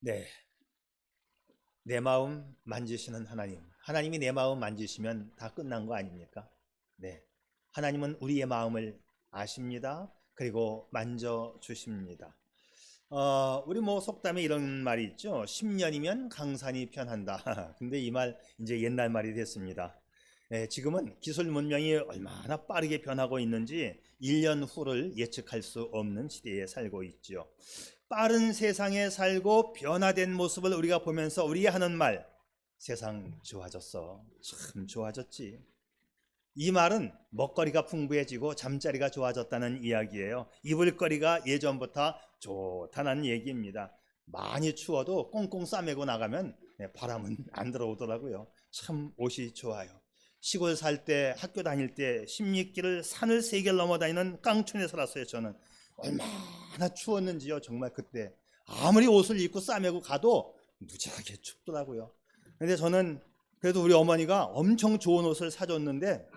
네, 내 마음 만지시는 하나님. 하나님이 내 마음 만지시면 다 끝난 거 아닙니까? 네, 하나님은 우리의 마음을 아십니다. 그리고 만져 주십니다. 우리 뭐 속담에 이런 말이 있죠. 10년이면 강산이 편한다. 근데 이 말 이제 옛날 말이 됐습니다. 지금은 기술 문명이 얼마나 빠르게 변하고 있는지 1년 후를 예측할 수 없는 시대에 살고 있죠. 빠른 세상에 살고 변화된 모습을 우리가 보면서 우리가 하는 말, 세상 좋아졌어. 참 좋아졌지. 이 말은 먹거리가 풍부해지고 잠자리가 좋아졌다는 이야기예요. 이불거리가 예전부터 좋다는 얘기입니다. 많이 추워도 꽁꽁 싸매고 나가면 바람은 안 들어오더라고요. 참 옷이 좋아요. 시골 살 때, 학교 다닐 때 10리길을 산을 3개를 넘어 다니는 깡촌에 살았어요. 저는 얼마나 추웠는지요. 정말 그때 아무리 옷을 입고 싸매고 가도 무지하게 춥더라고요. 근데 저는 그래도 우리 어머니가 엄청 좋은 옷을 사줬는데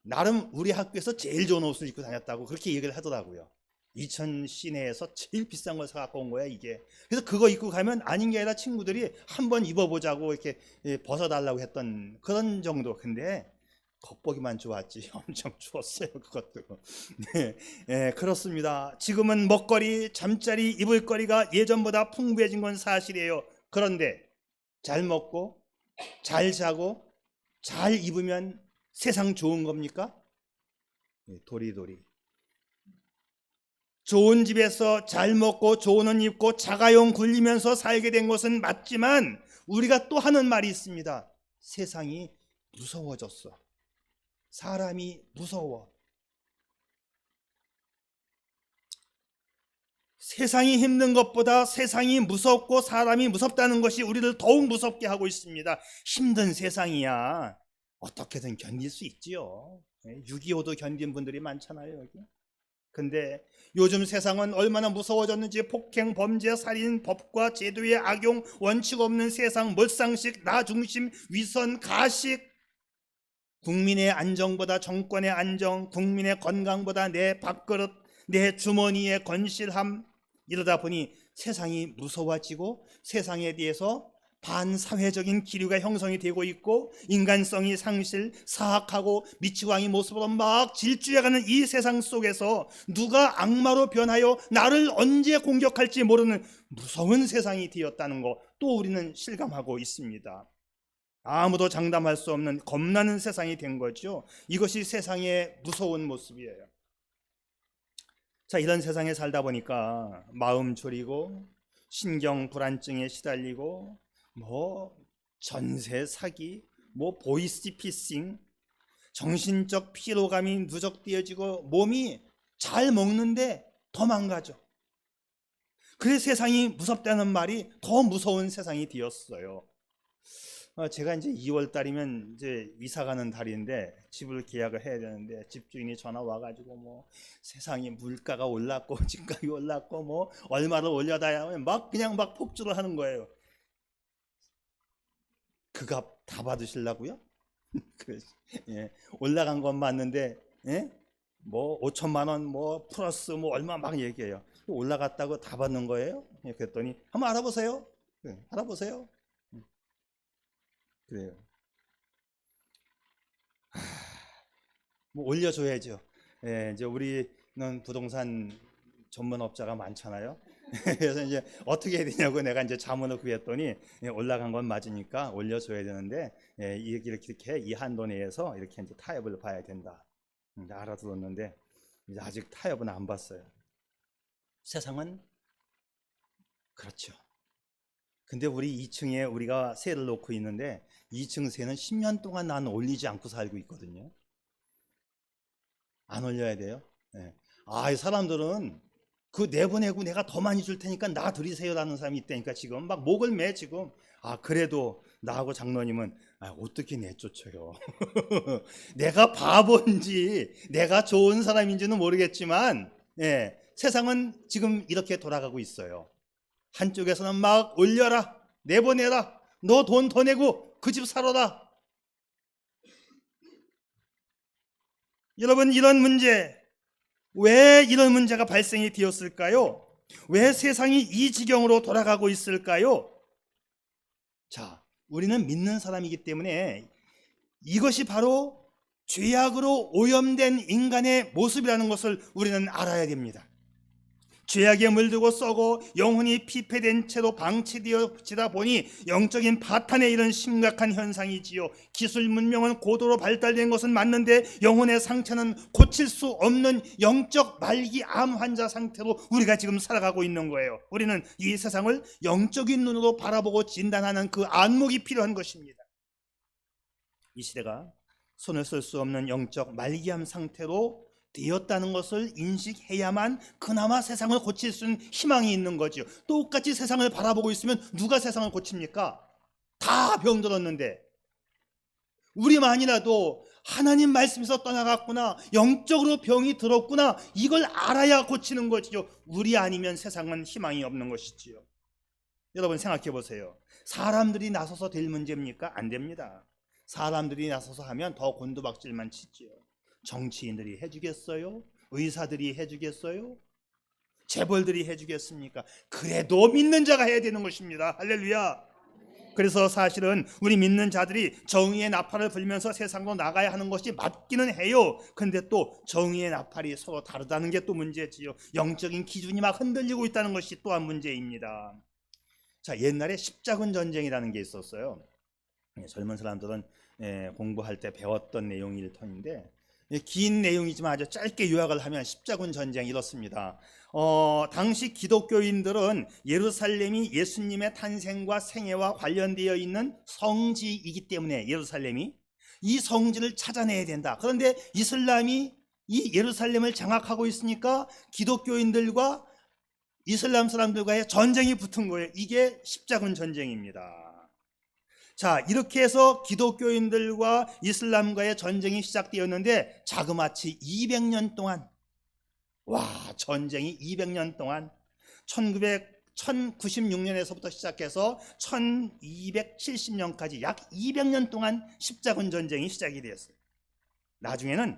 나름 우리 학교에서 제일 좋은 옷을 입고 다녔다고 그렇게 얘기를 하더라고요. 이천 시내에서 제일 비싼 걸 사갖고 온 거야 이게. 그래서 그거 입고 가면 아닌 게 아니라 친구들이 한번 입어보자고 이렇게 벗어달라고 했던 그런 정도. 근데 겉보기만 좋았지 엄청 추웠어요 그것도. 네, 그렇습니다. 지금은 먹거리, 잠자리, 입을거리가 예전보다 풍부해진 건 사실이에요. 그런데 잘 먹고 잘 자고 잘 입으면 세상 좋은 겁니까? 도리도리. 좋은 집에서 잘 먹고 좋은 옷 입고 자가용 굴리면서 살게 된 것은 맞지만 우리가 또 하는 말이 있습니다. 세상이 무서워졌어. 사람이 무서워. 세상이 힘든 것보다 세상이 무섭고 사람이 무섭다는 것이 우리를 더욱 무섭게 하고 있습니다. 힘든 세상이야 어떻게든 견딜 수 있지요. 6.25도 견딘 분들이 많잖아요 여기. 근데 요즘 세상은 얼마나 무서워졌는지 폭행, 범죄, 살인, 법과 제도의 악용, 원칙 없는 세상, 몰상식, 나 중심, 위선, 가식, 국민의 안정보다 정권의 안정, 국민의 건강보다 내 밥그릇, 내 주머니의 건실함, 이러다 보니 세상이 무서워지고 세상에 대해서 반사회적인 기류가 형성이 되고 있고 인간성이 상실, 사악하고 미치광이 모습으로 막 질주해가는 이 세상 속에서 누가 악마로 변하여 나를 언제 공격할지 모르는 무서운 세상이 되었다는 거 또 우리는 실감하고 있습니다. 아무도 장담할 수 없는 겁나는 세상이 된 거죠. 이것이 세상의 무서운 모습이에요. 자, 이런 세상에 살다 보니까 마음 졸이고 신경 불안증에 시달리고 뭐 전세 사기, 뭐 보이스피싱, 정신적 피로감이 누적되어지고 몸이 잘 먹는데 더 망가져. 그래서 세상이 무섭다는 말이 더 무서운 세상이 되었어요. 제가 이제 2월 달이면 이제 이사 가는 달인데 집을 계약을 해야 되는데 집주인이 전화 와가지고 뭐 세상에 물가가 올랐고 집값이 올랐고 뭐 얼마를 올려다야 하면 막 그냥 막 폭주를 하는 거예요. 그 값 다 받으시려고요? 예, 올라간 건 맞는데 예? 뭐 5천만 원 뭐 플러스 뭐 얼마 막 얘기해요. 올라갔다고 다 받는 거예요? 예, 그랬더니 한번 알아보세요. 알아보세요. 그래요. 뭐 올려줘야죠. 예, 이제 우리는 부동산 전문업자가 많잖아요. 그래서 이제 어떻게 해야 되냐고 내가 이제 자문을 구했더니 올라간 건 맞으니까 올려줘야 되는데 이렇게 이 한도 내에서 이렇게 이제 타협을 봐야 된다. 알아들었는데 이제 아직 타협은 안 봤어요. 세상은 그렇죠. 근데 우리 2층에 우리가 세를 놓고 있는데 2층 세는 10년 동안 나는 올리지 않고 살고 있거든요. 안 올려야 돼요. 네. 이 사람들은 그 내보내고 내가 더 많이 줄 테니까 나 드리세요라는 사람이 있다니까 지금 막 목을 매 지금. 그래도 나하고 장로님은 어떻게 내쫓아요. 내가 바본지 내가 좋은 사람인지는 모르겠지만 세상은 지금 이렇게 돌아가고 있어요. 한쪽에서는 막 올려라, 내보내라, 너 돈 더 내고 그 집 살아라. 여러분, 이런 문제, 왜 이런 문제가 발생이 되었을까요? 왜 세상이 이 지경으로 돌아가고 있을까요? 자, 우리는 믿는 사람이기 때문에 이것이 바로 죄악으로 오염된 인간의 모습이라는 것을 우리는 알아야 됩니다. 죄악에 물들고 썩어 영혼이 피폐된 채로 방치되어지다 보니 영적인 파탄에 이른 심각한 현상이지요. 기술 문명은 고도로 발달된 것은 맞는데 영혼의 상처는 고칠 수 없는 영적 말기 암 환자 상태로 우리가 지금 살아가고 있는 거예요. 우리는 이 세상을 영적인 눈으로 바라보고 진단하는 그 안목이 필요한 것입니다. 이 시대가 손을 쓸 수 없는 영적 말기암 상태로 되었다는 것을 인식해야만 그나마 세상을 고칠 수 있는 희망이 있는 거죠. 똑같이 세상을 바라보고 있으면 누가 세상을 고칩니까? 다 병들었는데. 우리만이라도 하나님 말씀에서 떠나갔구나, 영적으로 병이 들었구나, 이걸 알아야 고치는 것이죠. 우리 아니면 세상은 희망이 없는 것이지요. 여러분 생각해 보세요. 사람들이 나서서 될 문제입니까? 안 됩니다. 사람들이 나서서 하면 더 곤두박질만 치지요. 정치인들이 해주겠어요? 의사들이 해주겠어요? 재벌들이 해주겠습니까? 그래도 믿는 자가 해야 되는 것입니다. 할렐루야. 그래서 사실은 우리 믿는 자들이 정의의 나팔을 불면서 세상으로 나가야 하는 것이 맞기는 해요. 근데 또 정의의 나팔이 서로 다르다는 게 또 문제지요. 영적인 기준이 막 흔들리고 있다는 것이 또한 문제입니다. 자, 옛날에 십자군 전쟁이라는 게 있었어요. 젊은 사람들은 공부할 때 배웠던 내용일 터인데, 긴 내용이지만 아주 짧게 요약을 하면 십자군 전쟁이 이렇습니다. 당시 기독교인들은 예루살렘이 예수님의 탄생과 생애와 관련되어 있는 성지이기 때문에 예루살렘이 이 성지를 찾아내야 된다. 그런데 이슬람이 이 예루살렘을 장악하고 있으니까 기독교인들과 이슬람 사람들과의 전쟁이 붙은 거예요. 이게 십자군 전쟁입니다. 자, 이렇게 해서 기독교인들과 이슬람과의 전쟁이 시작되었는데 자그마치 200년 동안, 전쟁이 200년 동안 1096년에서부터 시작해서 1270년까지 약 200년 동안 십자군 전쟁이 시작이 되었어요. 나중에는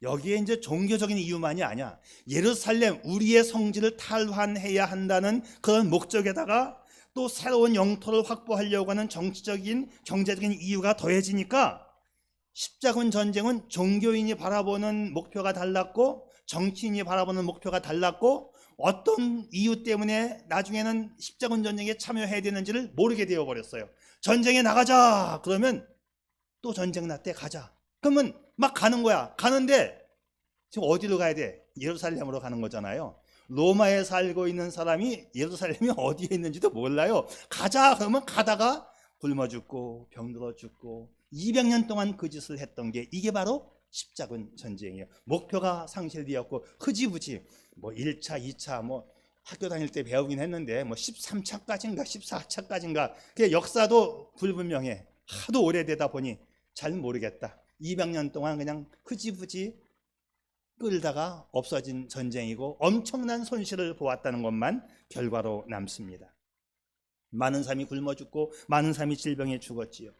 여기에 이제 종교적인 이유만이 아니야. 예루살렘 우리의 성지를 탈환해야 한다는 그런 목적에다가 또 새로운 영토를 확보하려고 하는 정치적인 경제적인 이유가 더해지니까 십자군 전쟁은 종교인이 바라보는 목표가 달랐고 정치인이 바라보는 목표가 달랐고 어떤 이유 때문에 나중에는 십자군 전쟁에 참여해야 되는지를 모르게 되어버렸어요. 전쟁에 나가자 그러면 또 전쟁 날 때 가자. 그러면 막 가는 거야. 가는데 지금 어디로 가야 돼? 예루살렘으로 가는 거잖아요. 로마에 살고 있는 사람이 예루살렘이 어디에 있는지도 몰라요. 가자 그러면 가다가 굶어 죽고 병들어 죽고 200년 동안 그 짓을 했던 게 이게 바로 십자군 전쟁이에요. 목표가 상실되었고 흐지부지 1차, 2차 학교 다닐 때 배우긴 했는데 13차까지인가 14차까지인가 그 역사도 불분명해. 하도 오래되다 보니 잘 모르겠다. 200년 동안 그냥 흐지부지 끌다가 없어진 전쟁이고 엄청난 손실을 보았다는 것만 결과로 남습니다. 많은 사람이 굶어 죽고 많은 사람이 질병에 죽었지요.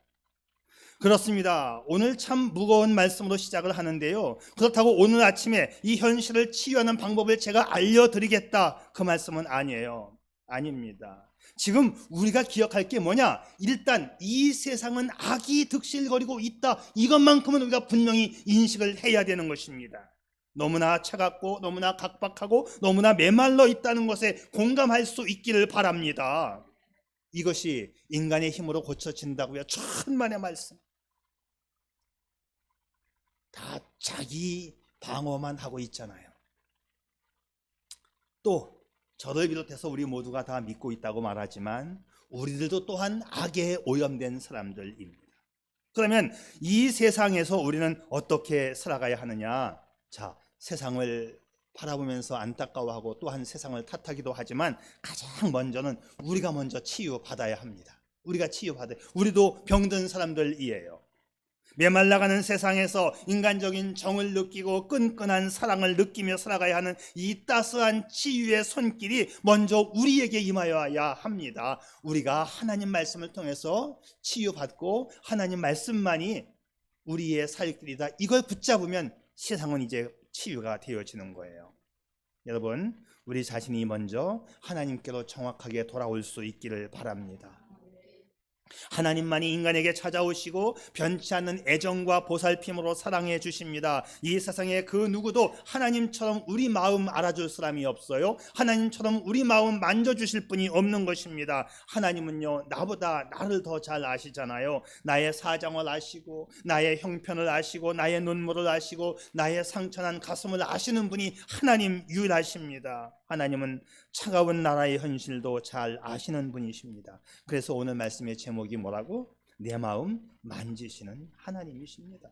그렇습니다. 오늘 참 무거운 말씀으로 시작을 하는데요. 그렇다고 오늘 아침에 이 현실을 치유하는 방법을 제가 알려드리겠다 그 말씀은 아니에요. 아닙니다. 지금 우리가 기억할 게 뭐냐? 일단 이 세상은 악이 득실거리고 있다. 이것만큼은 우리가 분명히 인식을 해야 되는 것입니다. 너무나 차갑고 너무나 각박하고 너무나 메말라 있다는 것에 공감할 수 있기를 바랍니다. 이것이 인간의 힘으로 고쳐진다고요? 천만의 말씀. 다 자기 방어만 하고 있잖아요. 또 저를 비롯해서 우리 모두가 다 믿고 있다고 말하지만 우리들도 또한 악에 오염된 사람들입니다. 그러면 이 세상에서 우리는 어떻게 살아가야 하느냐? 자, 세상을 바라보면서 안타까워하고 또한 세상을 탓하기도 하지만 가장 먼저는 우리가 먼저 치유받아야 합니다. 우리가 치유받아야, 우리도 병든 사람들이에요. 메말라가는 세상에서 인간적인 정을 느끼고 끈끈한 사랑을 느끼며 살아가야 하는 이 따스한 치유의 손길이 먼저 우리에게 임하여야 합니다. 우리가 하나님 말씀을 통해서 치유받고 하나님 말씀만이 우리의 살길이다. 이걸 붙잡으면 세상은 이제 치유가 되어지는 거예요. 여러분, 우리 자신이 먼저 하나님께로 정확하게 돌아올 수 있기를 바랍니다. 하나님만이 인간에게 찾아오시고 변치 않는 애정과 보살핌으로 사랑해 주십니다. 이 세상에 그 누구도 하나님처럼 우리 마음 알아줄 사람이 없어요. 하나님처럼 우리 마음 만져주실 분이 없는 것입니다. 하나님은요, 나보다 나를 더 잘 아시잖아요. 나의 사정을 아시고 나의 형편을 아시고 나의 눈물을 아시고 나의 상처난 가슴을 아시는 분이 하나님 유일하십니다. 하나님은 차가운 나라의 현실도 잘 아시는 분이십니다. 그래서 오늘 말씀의 제목이 뭐라고? 내 마음 만지시는 하나님이십니다.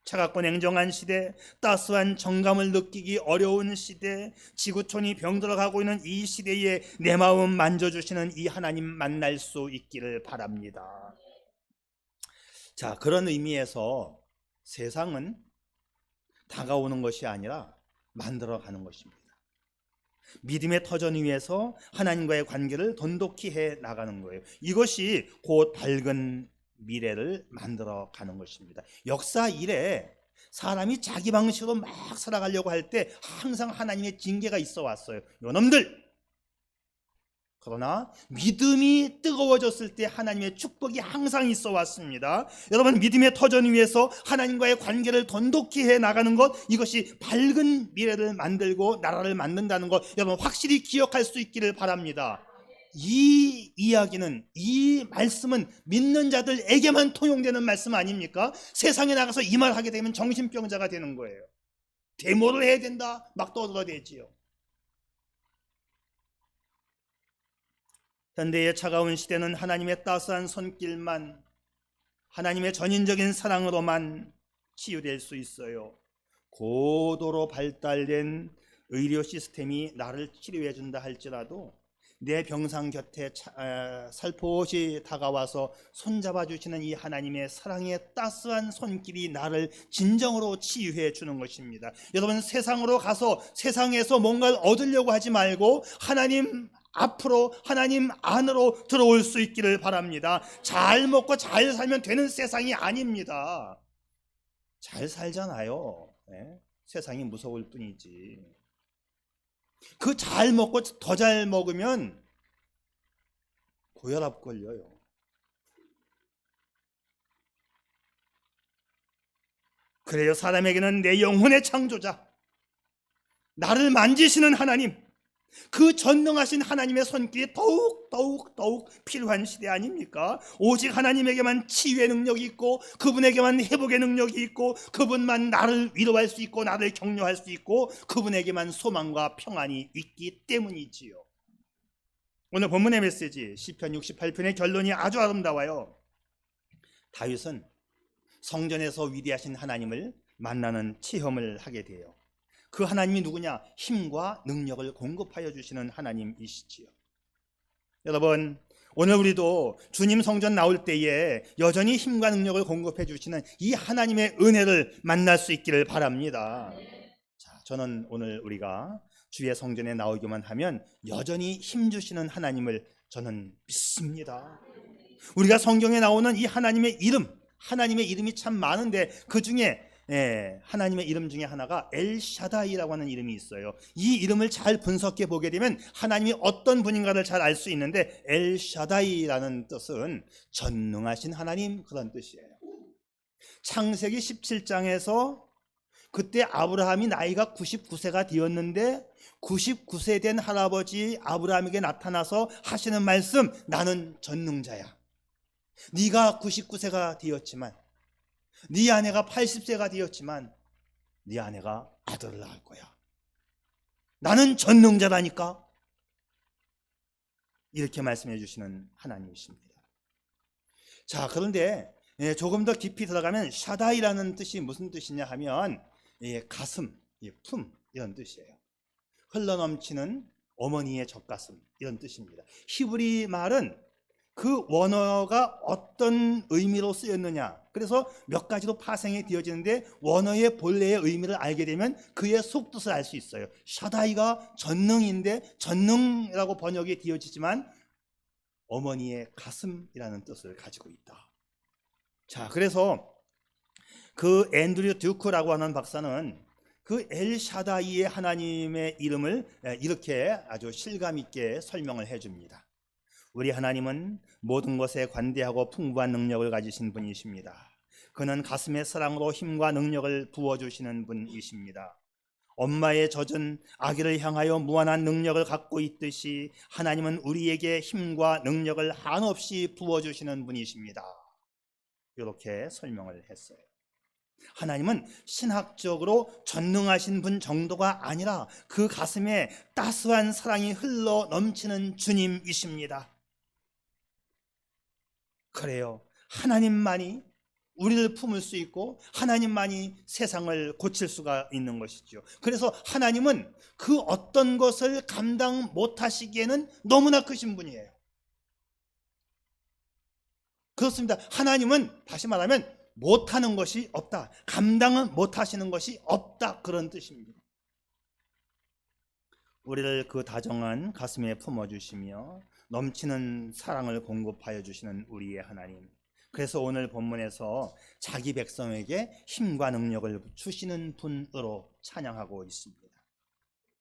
차갑고 냉정한 시대, 따스한 정감을 느끼기 어려운 시대, 지구촌이 병들어가고 있는 이 시대에 내 마음 만져주시는 이 하나님 만날 수 있기를 바랍니다. 자, 그런 의미에서 세상은 다가오는 것이 아니라 만들어가는 것입니다. 믿음의 터전 위에서 하나님과의 관계를 돈독히 해 나가는 거예요. 이것이 곧 밝은 미래를 만들어 가는 것입니다. 역사 이래 사람이 자기 방식으로 막 살아가려고 할 때 항상 하나님의 징계가 있어 왔어요. 요놈들! 그러나 믿음이 뜨거워졌을 때 하나님의 축복이 항상 있어 왔습니다. 여러분, 믿음의 터전 위에서 하나님과의 관계를 돈독히 해 나가는 것, 이것이 밝은 미래를 만들고 나라를 만든다는 것, 여러분 확실히 기억할 수 있기를 바랍니다. 이 이야기는, 이 말씀은 믿는 자들에게만 통용되는 말씀 아닙니까? 세상에 나가서 이 말 하게 되면 정신병자가 되는 거예요. 데모를 해야 된다 막 떠들어대지요. 현대의 차가운 시대는 하나님의 따스한 손길만, 하나님의 전인적인 사랑으로만 치유될 수 있어요. 고도로 발달된 의료 시스템이 나를 치료해 준다 할지라도 내 병상 곁에 살포시 다가와서 손잡아 주시는 이 하나님의 사랑의 따스한 손길이 나를 진정으로 치유해 주는 것입니다. 여러분, 세상으로 가서 세상에서 뭔가를 얻으려고 하지 말고 하나님 앞으로, 하나님 안으로 들어올 수 있기를 바랍니다. 잘 먹고 잘 살면 되는 세상이 아닙니다. 잘 살잖아요. 네? 세상이 무서울 뿐이지. 그 잘 먹고 더 잘 먹으면 고혈압 걸려요. 그래요, 사람에게는 내 영혼의 창조자, 나를 만지시는 하나님, 그 전능하신 하나님의 손길이 더욱 필요한 시대 아닙니까? 오직 하나님에게만 치유의 능력이 있고, 그분에게만 회복의 능력이 있고, 그분만 나를 위로할 수 있고 나를 격려할 수 있고, 그분에게만 소망과 평안이 있기 때문이지요. 오늘 본문의 메시지 시편 68편의 결론이 아주 아름다워요. 다윗은 성전에서 위대하신 하나님을 만나는 체험을 하게 돼요. 그 하나님이 누구냐? 힘과 능력을 공급하여 주시는 하나님이시지요. 여러분, 오늘 우리도 주님 성전 나올 때에 여전히 힘과 능력을 공급해 주시는 이 하나님의 은혜를 만날 수 있기를 바랍니다. 자, 저는 오늘 우리가 주의 성전에 나오기만 하면 여전히 힘 주시는 하나님을 저는 믿습니다. 우리가 성경에 나오는 이 하나님의 이름, 하나님의 이름이 참 많은데 그 중에 하나님의 이름 중에 하나가 엘샤다이라고 하는 이름이 있어요. 이 이름을 잘 분석해 보게 되면 하나님이 어떤 분인가를 잘 알 수 있는데, 엘샤다이라는 뜻은 전능하신 하나님, 그런 뜻이에요. 창세기 17장에서 그때 아브라함이 나이가 99세가 되었는데 99세 된 할아버지 아브라함에게 나타나서 하시는 말씀, 나는 전능자야. 네가 99세가 되었지만, 네 아내가 80세가 되었지만 네 아내가 아들을 낳을 거야. 나는 전능자라니까. 이렇게 말씀해 주시는 하나님이십니다. 자, 그런데 조금 더 깊이 들어가면 샤다이라는 뜻이 무슨 뜻이냐 하면 가슴, 품, 이런 뜻이에요. 흘러넘치는 어머니의 젖가슴, 이런 뜻입니다. 히브리 말은 그 원어가 어떤 의미로 쓰였느냐, 그래서 몇 가지로 파생이 되어지는데 원어의 본래의 의미를 알게 되면 그의 속뜻을 알 수 있어요. 샤다이가 전능인데 전능이라고 번역이 되어지지만 어머니의 가슴이라는 뜻을 가지고 있다. 자, 그래서 그 앤드류 듀크라고 하는 박사는 그 엘샤다이의 하나님의 이름을 이렇게 아주 실감 있게 설명을 해줍니다. 우리 하나님은 모든 것에 관대하고 풍부한 능력을 가지신 분이십니다. 그는 가슴의 사랑으로 힘과 능력을 부어주시는 분이십니다. 엄마의 젖은 아기를 향하여 무한한 능력을 갖고 있듯이 하나님은 우리에게 힘과 능력을 한없이 부어주시는 분이십니다. 이렇게 설명을 했어요. 하나님은 신학적으로 전능하신 분 정도가 아니라 그 가슴에 따스한 사랑이 흘러 넘치는 주님이십니다. 그래요. 하나님만이 우리를 품을 수 있고 하나님만이 세상을 고칠 수가 있는 것이죠. 그래서 하나님은 그 어떤 것을 감당 못하시기에는 너무나 크신 분이에요. 그렇습니다. 하나님은 다시 말하면 못하는 것이 없다. 감당은 못하시는 것이 없다. 그런 뜻입니다. 우리를 그 다정한 가슴에 품어주시며 넘치는 사랑을 공급하여 주시는 우리의 하나님. 그래서 오늘 본문에서 자기 백성에게 힘과 능력을 주시는 분으로 찬양하고 있습니다.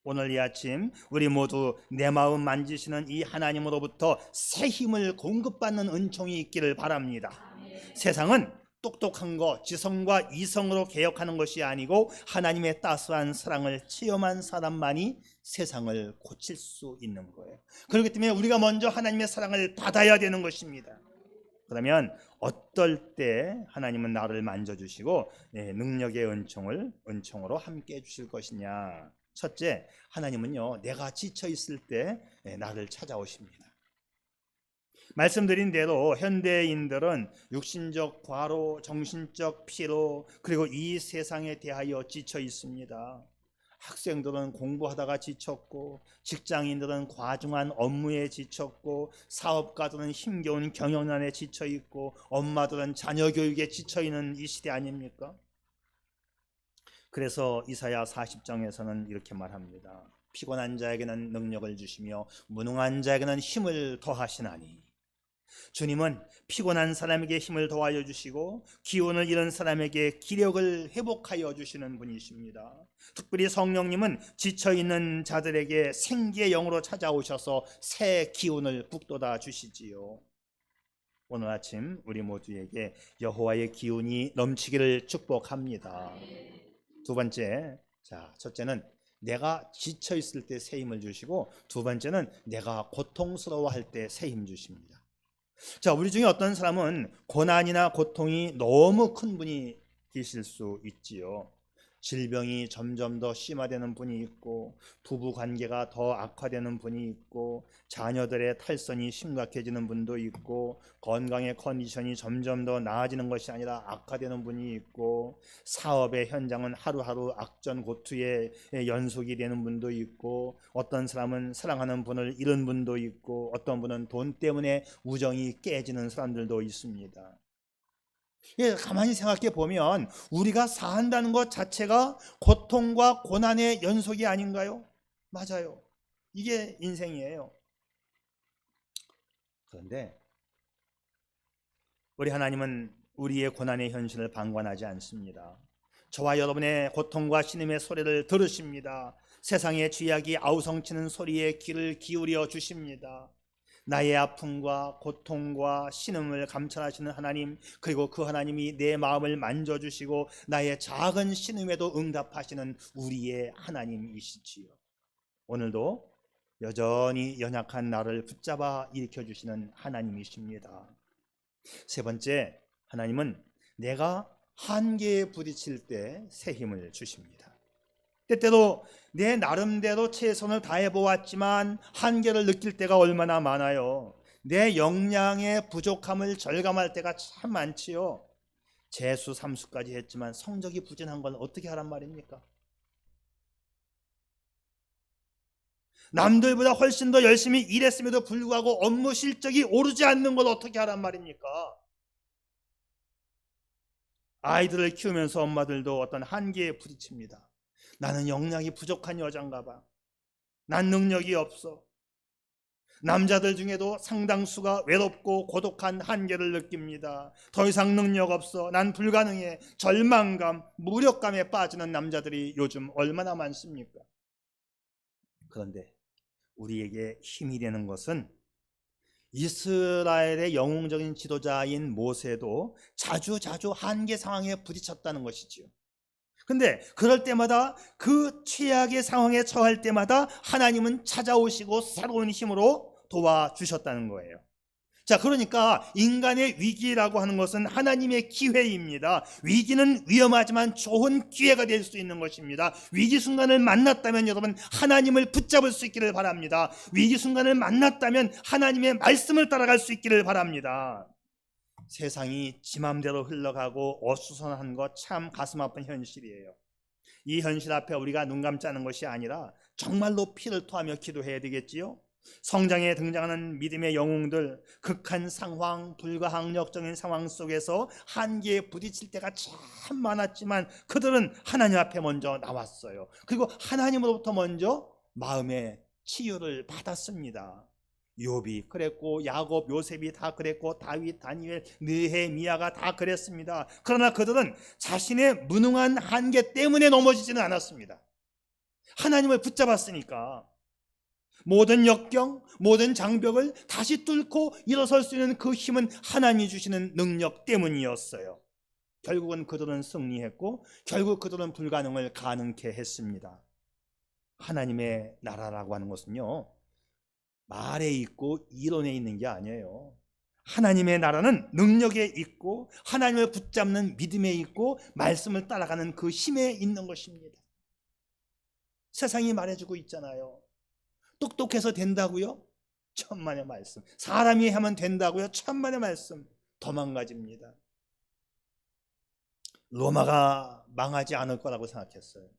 오늘 이 아침 우리 모두 내 마음 만지시는 이 하나님으로부터 새 힘을 공급받는 은총이 있기를 바랍니다. 세상은 똑똑한 것, 지성과 이성으로 개혁하는 것이 아니고 하나님의 따스한 사랑을 체험한 사람만이 세상을 고칠 수 있는 거예요. 그렇기 때문에 우리가 먼저 하나님의 사랑을 받아야 되는 것입니다. 그러면 어떨 때 하나님은 나를 만져주시고 능력의 은총으로 함께 해주실 것이냐. 첫째, 하나님은요, 내가 지쳐있을 때 나를 찾아오십니다. 말씀드린 대로 현대인들은 육신적 과로, 정신적 피로, 그리고 이 세상에 대하여 지쳐 있습니다. 학생들은 공부하다가 지쳤고, 직장인들은 과중한 업무에 지쳤고, 사업가들은 힘겨운 경영난에 지쳐 있고, 엄마들은 자녀 교육에 지쳐 있는 이 시대 아닙니까? 그래서 이사야 40장에서는 이렇게 말합니다. 피곤한 자에게는 능력을 주시며 무능한 자에게는 힘을 더하시나니. 주님은 피곤한 사람에게 힘을 더하여 주시고 기운을 잃은 사람에게 기력을 회복하여 주시는 분이십니다. 특별히 성령님은 지쳐있는 자들에게 생기의 영으로 찾아오셔서 새 기운을 북돋아 주시지요. 오늘 아침 우리 모두에게 여호와의 기운이 넘치기를 축복합니다. 두 번째, 첫째는 내가 지쳐있을 때 새 힘을 주시고, 두 번째는 내가 고통스러워할 때 새 힘 주십니다. 우리 중에 어떤 사람은 고난이나 고통이 너무 큰 분이 계실 수 있지요. 질병이 점점 더 심화되는 분이 있고, 부부 관계가 더 악화되는 분이 있고, 자녀들의 탈선이 심각해지는 분도 있고, 건강의 컨디션이 점점 더 나아지는 것이 아니라 악화되는 분이 있고, 사업의 현장은 하루하루 악전고투의 연속이 되는 분도 있고, 어떤 사람은 사랑하는 분을 잃은 분도 있고, 어떤 분은 돈 때문에 우정이 깨지는 사람들도 있습니다. 가만히 생각해 보면 우리가 산다는 것 자체가 고통과 고난의 연속이 아닌가요? 맞아요. 이게 인생이에요. 그런데 우리 하나님은 우리의 고난의 현실을 방관하지 않습니다. 저와 여러분의 고통과 신음의 소리를 들으십니다. 세상의 쥐약이 아우성치는 소리에 귀를 기울여 주십니다. 나의 아픔과 고통과 신음을 감찰하시는 하나님, 그리고 그 하나님이 내 마음을 만져주시고 나의 작은 신음에도 응답하시는 우리의 하나님이시지요. 오늘도 여전히 연약한 나를 붙잡아 일으켜주시는 하나님이십니다. 세 번째, 하나님은 내가 한계에 부딪힐 때 새 힘을 주십니다. 때때로 내 나름대로 최선을 다해 보았지만 한계를 느낄 때가 얼마나 많아요. 내 역량의 부족함을 절감할 때가 참 많지요. 재수 삼수까지 했지만 성적이 부진한 건 어떻게 하란 말입니까? 남들보다 훨씬 더 열심히 일했음에도 불구하고 업무 실적이 오르지 않는 걸 어떻게 하란 말입니까? 아이들을 키우면서 엄마들도 어떤 한계에 부딪힙니다. 나는 역량이 부족한 여잔가 봐. 난 능력이 없어. 남자들 중에도 상당수가 외롭고 고독한 한계를 느낍니다. 더 이상 능력 없어. 난 불가능해. 절망감, 무력감에 빠지는 남자들이 요즘 얼마나 많습니까? 그런데 우리에게 힘이 되는 것은 이스라엘의 영웅적인 지도자인 모세도 자주 한계 상황에 부딪혔다는 것이지요. 근데 그럴 때마다 그 최악의 상황에 처할 때마다 하나님은 찾아오시고 새로운 힘으로 도와주셨다는 거예요. 자, 그러니까 인간의 위기라고 하는 것은 하나님의 기회입니다. 위기는 위험하지만 좋은 기회가 될 수 있는 것입니다. 위기 순간을 만났다면 여러분 하나님을 붙잡을 수 있기를 바랍니다. 위기 순간을 만났다면 하나님의 말씀을 따라갈 수 있기를 바랍니다. 세상이 지 맘대로 흘러가고 어수선한 것 참 가슴 아픈 현실이에요. 이 현실 앞에 우리가 눈 감자는 것이 아니라 정말로 피를 토하며 기도해야 되겠지요. 성장에 등장하는 믿음의 영웅들, 극한 상황, 불가항력적인 상황 속에서 한계에 부딪힐 때가 참 많았지만 그들은 하나님 앞에 먼저 나왔어요. 그리고 하나님으로부터 먼저 마음의 치유를 받았습니다. 욥이 그랬고, 야곱, 요셉이 다 그랬고, 다윗, 다니엘, 느헤미야가 다 그랬습니다. 그러나 그들은 자신의 무능한 한계 때문에 넘어지지는 않았습니다. 하나님을 붙잡았으니까 모든 역경, 모든 장벽을 다시 뚫고 일어설 수 있는 그 힘은 하나님이 주시는 능력 때문이었어요. 결국은 그들은 승리했고 결국 그들은 불가능을 가능케 했습니다. 하나님의 나라라고 하는 것은요, 말에 있고 이론에 있는 게 아니에요. 하나님의 나라는 능력에 있고 하나님을 붙잡는 믿음에 있고 말씀을 따라가는 그 힘에 있는 것입니다. 세상이 말해주고 있잖아요. 똑똑해서 된다고요? 천만의 말씀. 사람이 하면 된다고요? 천만의 말씀. 도망가집니다. 로마가 망하지 않을 거라고 생각했어요.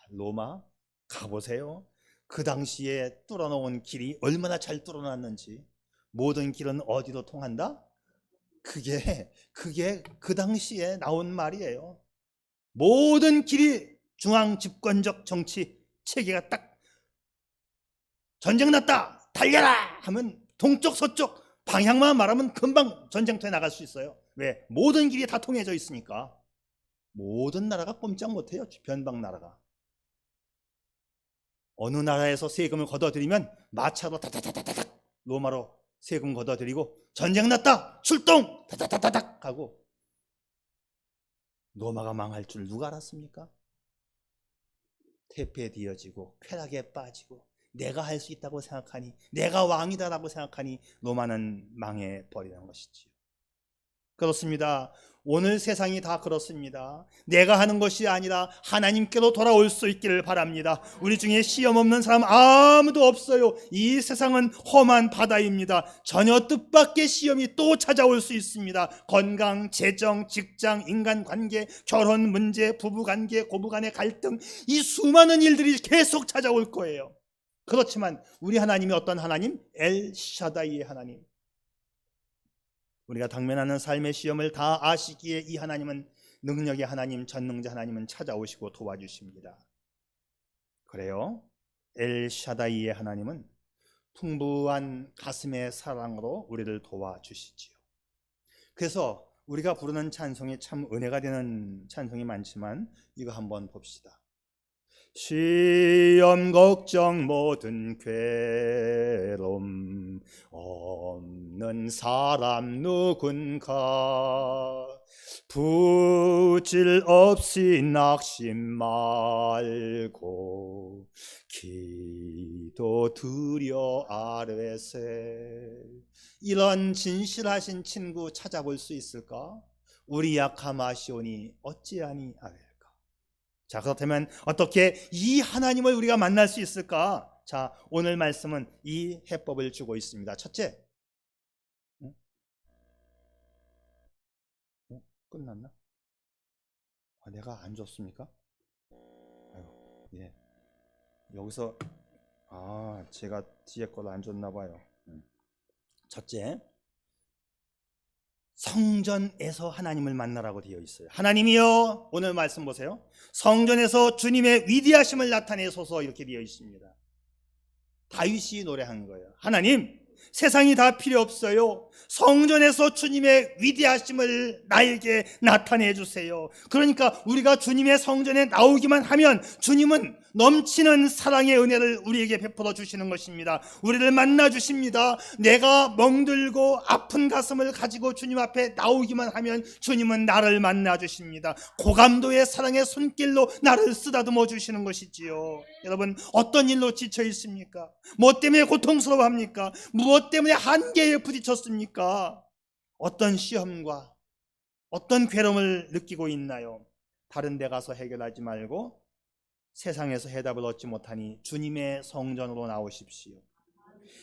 로마 가보세요. 그 당시에 뚫어놓은 길이 얼마나 잘 뚫어놨는지. 모든 길은 어디로 통한다? 그게 그 당시에 나온 말이에요. 모든 길이 중앙 집권적 정치 체계가 딱 전쟁 났다 달려라 하면 동쪽 서쪽 방향만 말하면 금방 전쟁터에 나갈 수 있어요. 왜? 모든 길이 다 통해져 있으니까. 모든 나라가 꼼짝 못해요. 변방 나라가. 어느 나라에서 세금을 걷어들이면 마차로 다다다다닥 로마로 세금 걷어들이고 전쟁 났다 출동 다다다다닥 하고. 로마가 망할 줄 누가 알았습니까? 퇴폐되어지고 쾌락에 빠지고 내가 할 수 있다고 생각하니, 내가 왕이다라고 생각하니 로마는 망해버리는 것이지요. 그렇습니다. 오늘 세상이 다 그렇습니다. 내가 하는 것이 아니라 하나님께로 돌아올 수 있기를 바랍니다. 우리 중에 시험 없는 사람 아무도 없어요. 이 세상은 험한 바다입니다. 전혀 뜻밖의 시험이 또 찾아올 수 있습니다. 건강, 재정, 직장, 인간관계, 결혼 문제, 부부관계, 고부간의 갈등, 이 수많은 일들이 계속 찾아올 거예요. 그렇지만 우리 하나님이 어떤 하나님? 엘샤다이의 하나님. 우리가 당면하는 삶의 시험을 다 아시기에 이 하나님은 능력의 하나님, 전능자 하나님은 찾아오시고 도와주십니다. 그래요, 엘샤다이의 하나님은 풍부한 가슴의 사랑으로 우리를 도와주시지요. 그래서 우리가 부르는 찬송이 참 은혜가 되는 찬송이 많지만 이거 한번 봅시다. 시험 걱정 모든 괴로움 없는 사람 누군가 부질 없이 낙심 말고 기도 드려 아뢰세. 이런 진실하신 친구 찾아볼 수 있을까? 우리 약함 아시오니 어찌하니 아뢰. 자, 그렇다면 어떻게 이 하나님을 우리가 만날 수 있을까? 자, 오늘 말씀은 이 해법을 주고 있습니다. 첫째, 끝났나? 내가 안 줬습니까? 아유, 예. 여기서 제가 뒤에 걸 안 줬나 봐요. 첫째, 성전에서 하나님을 만나라고 되어 있어요. 하나님이여, 오늘 말씀 보세요. 성전에서 주님의 위대하심을 나타내소서, 이렇게 되어 있습니다. 다윗이 노래한 거예요. 하나님, 세상이 다 필요 없어요. 성전에서 주님의 위대하심을 나에게 나타내 주세요. 그러니까 우리가 주님의 성전에 나오기만 하면 주님은 넘치는 사랑의 은혜를 우리에게 베풀어 주시는 것입니다. 우리를 만나 주십니다. 내가 멍들고 아픈 가슴을 가지고 주님 앞에 나오기만 하면 주님은 나를 만나 주십니다. 고감도의 사랑의 손길로 나를 쓰다듬어 주시는 것이지요. 여러분, 어떤 일로 지쳐 있습니까? 무엇 때문에 고통스러워합니까? 무엇 때문에 한계에 부딪혔습니까? 어떤 시험과 어떤 괴로움을 느끼고 있나요? 다른 데 가서 해결하지 말고 세상에서 해답을 얻지 못하니 주님의 성전으로 나오십시오.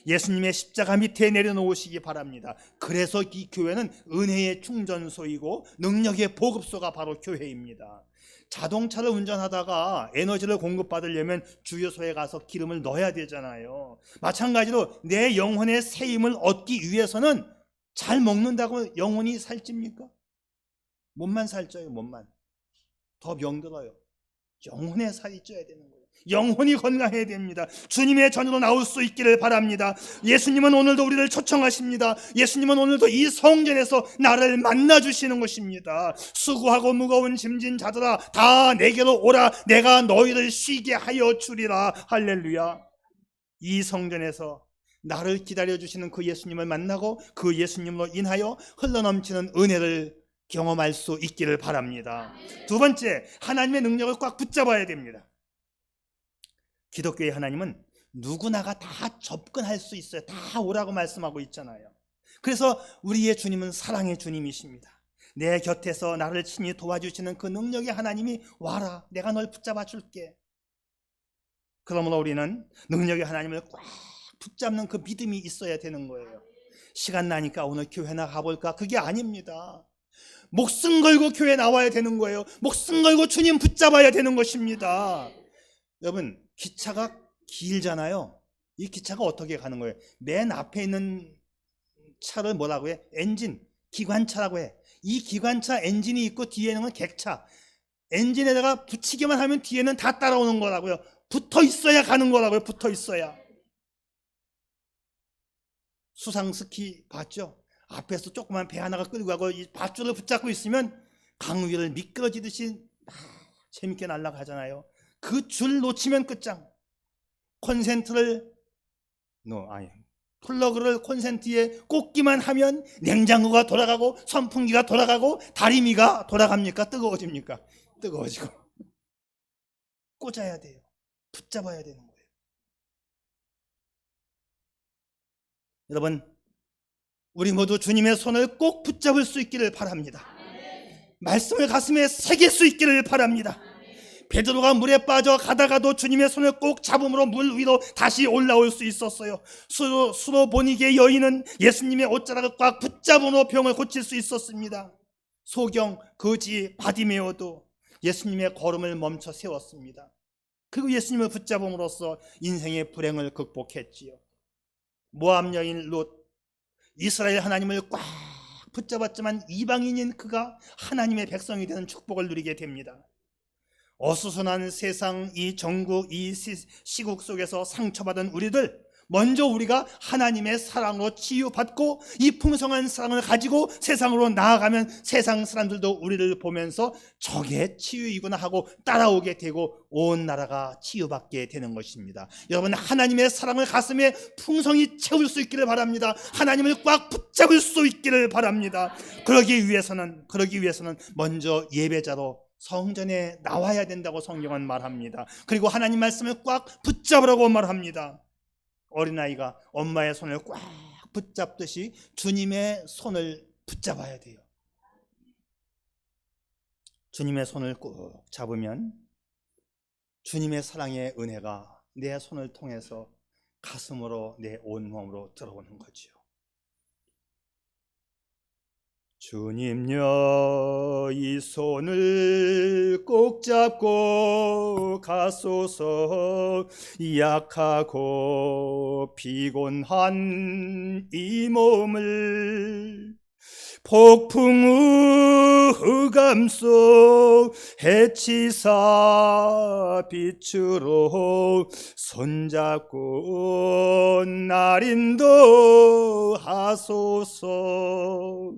예수님의 십자가 밑에 내려놓으시기 바랍니다. 그래서 이 교회는 은혜의 충전소이고 능력의 보급소가 바로 교회입니다. 자동차를 운전하다가 에너지를 공급받으려면 주유소에 가서 기름을 넣어야 되잖아요. 마찬가지로 내 영혼의 새 힘을 얻기 위해서는 잘 먹는다고 영혼이 살찝니까? 몸만 살쪄요. 몸만 더 병들어요. 영혼의 살이 쪄야 되는 거예요. 영혼이 건강해야 됩니다. 주님의 전으로 나올 수 있기를 바랍니다. 예수님은 오늘도 우리를 초청하십니다. 예수님은 오늘도 이 성전에서 나를 만나주시는 것입니다. 수고하고 무거운 짐진 자들아 다 내게로 오라. 내가 너희를 쉬게 하여 주리라. 할렐루야. 이 성전에서 나를 기다려주시는 그 예수님을 만나고 그 예수님으로 인하여 흘러넘치는 은혜를 경험할 수 있기를 바랍니다. 두 번째, 하나님의 능력을 꽉 붙잡아야 됩니다. 기독교의 하나님은 누구나가 다 접근할 수 있어요. 다 오라고 말씀하고 있잖아요. 그래서 우리의 주님은 사랑의 주님이십니다. 내 곁에서 나를 친히 도와주시는 그 능력의 하나님이 와라, 내가 널 붙잡아 줄게. 그러므로 우리는 능력의 하나님을 꽉 붙잡는 그 믿음이 있어야 되는 거예요. 시간 나니까 오늘 교회나 가볼까? 그게 아닙니다. 목숨 걸고 교회 나와야 되는 거예요. 목숨 걸고 주님 붙잡아야 되는 것입니다. 여러분, 기차가 길잖아요. 이 기차가 어떻게 가는 거예요? 맨 앞에 있는 차를 뭐라고 해? 엔진, 기관차라고 해. 이 기관차 엔진이 있고 뒤에는 건 객차. 엔진에다가 붙이기만 하면 뒤에는 다 따라오는 거라고요. 붙어 있어야 가는 거라고요. 붙어 있어야. 수상 스키 봤죠? 앞에서 조그만 배 하나가 끌고 가고 이 밧줄을 붙잡고 있으면 강 위를 미끄러지듯이 재밌게 날아가잖아요. 그 줄 놓치면 끝장. 플러그를 콘센트에 꽂기만 하면 냉장고가 돌아가고 선풍기가 돌아가고 다리미가 돌아갑니까? 뜨거워집니까? 뜨거워지고. 꽂아야 돼요. 붙잡아야 되는 거예요. 여러분, 우리 모두 주님의 손을 꼭 붙잡을 수 있기를 바랍니다. 말씀을 가슴에 새길 수 있기를 바랍니다. 베드로가 물에 빠져 가다가도 주님의 손을 꼭 잡음으로 물 위로 다시 올라올 수 있었어요. 수로보니게 여인은 예수님의 옷자락을 꽉 붙잡음으로 병을 고칠 수 있었습니다. 소경, 거지, 바디메오도 예수님의 걸음을 멈춰 세웠습니다. 그리고 예수님을 붙잡음으로써 인생의 불행을 극복했지요. 모압 여인 롯, 이스라엘 하나님을 꽉 붙잡았지만 이방인인 그가 하나님의 백성이 되는 축복을 누리게 됩니다. 어수선한 세상, 이 전국, 이 시국 속에서 상처받은 우리들, 먼저 우리가 하나님의 사랑으로 치유받고 이 풍성한 사랑을 가지고 세상으로 나아가면 세상 사람들도 우리를 보면서 저게 치유이구나 하고 따라오게 되고 온 나라가 치유받게 되는 것입니다. 여러분, 하나님의 사랑을 가슴에 풍성히 채울 수 있기를 바랍니다. 하나님을 꽉 붙잡을 수 있기를 바랍니다. 그러기 위해서는 먼저 예배자로 성전에 나와야 된다고 성경은 말합니다. 그리고 하나님 말씀을 꽉 붙잡으라고 말합니다. 어린아이가 엄마의 손을 꽉 붙잡듯이 주님의 손을 붙잡아야 돼요. 주님의 손을 꼭 잡으면 주님의 사랑의 은혜가 내 손을 통해서 가슴으로 내 온몸으로 들어오는 거지요. 주님여, 이 손을 꼭 잡고 가소서. 약하고 피곤한 이 몸을 폭풍우 흑암 속 해치사 빛으로 손잡고 날 인도하소서.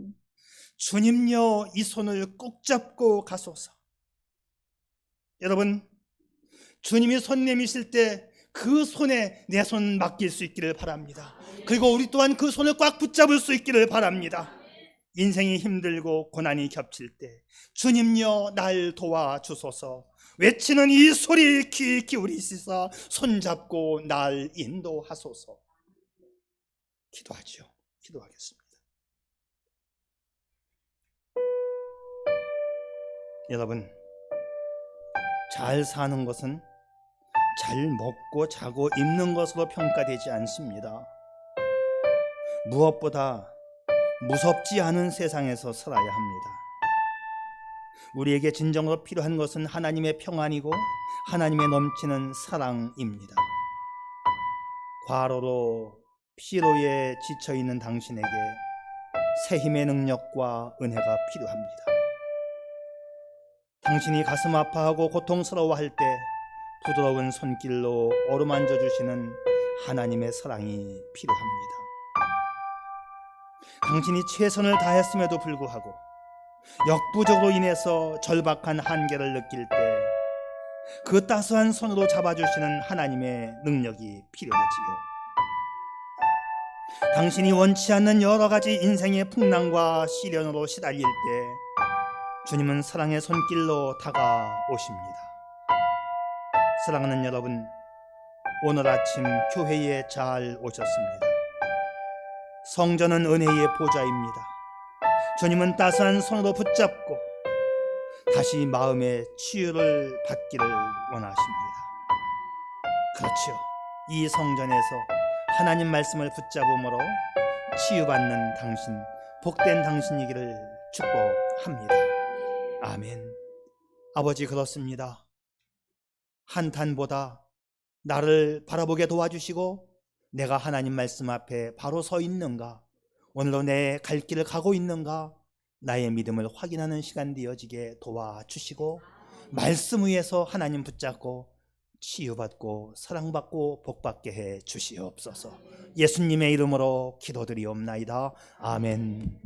주님요, 이 손을 꼭 잡고 가소서. 여러분, 주님이 손 내미실 때 그 손에 내 손 맡길 수 있기를 바랍니다. 그리고 우리 또한 그 손을 꽉 붙잡을 수 있기를 바랍니다. 인생이 힘들고 고난이 겹칠 때 주님여 날 도와주소서 외치는 이 소리 귀 기울이시사 손잡고 날 인도하소서. 기도하죠. 기도하겠습니다. 여러분, 잘 사는 것은 잘 먹고 자고 입는 것으로 평가되지 않습니다. 무엇보다 무섭지 않은 세상에서 살아야 합니다. 우리에게 진정으로 필요한 것은 하나님의 평안이고 하나님의 넘치는 사랑입니다. 과로로 피로에 지쳐있는 당신에게 새 힘의 능력과 은혜가 필요합니다. 당신이 가슴 아파하고 고통스러워할 때 부드러운 손길로 어루만져 주시는 하나님의 사랑이 필요합니다. 당신이 최선을 다했음에도 불구하고 역부족으로 인해서 절박한 한계를 느낄 때 그 따스한 손으로 잡아주시는 하나님의 능력이 필요하지요. 당신이 원치 않는 여러 가지 인생의 풍랑과 시련으로 시달릴 때 주님은 사랑의 손길로 다가오십니다. 사랑하는 여러분, 오늘 아침 교회에 잘 오셨습니다. 성전은 은혜의 보좌입니다. 주님은 따스한 손으로 붙잡고 다시 마음의 치유를 받기를 원하십니다. 그렇죠. 이 성전에서 하나님 말씀을 붙잡음으로 치유받는 당신, 복된 당신이기를 축복합니다. 아멘. 아버지, 그렇습니다. 한탄보다 나를 바라보게 도와주시고 내가 하나님 말씀 앞에 바로 서 있는가, 오늘도 내 갈 길을 가고 있는가, 나의 믿음을 확인하는 시간 되어지게 도와주시고 말씀 위에서 하나님 붙잡고 치유받고 사랑받고 복받게 해 주시옵소서. 예수님의 이름으로 기도드리옵나이다. 아멘.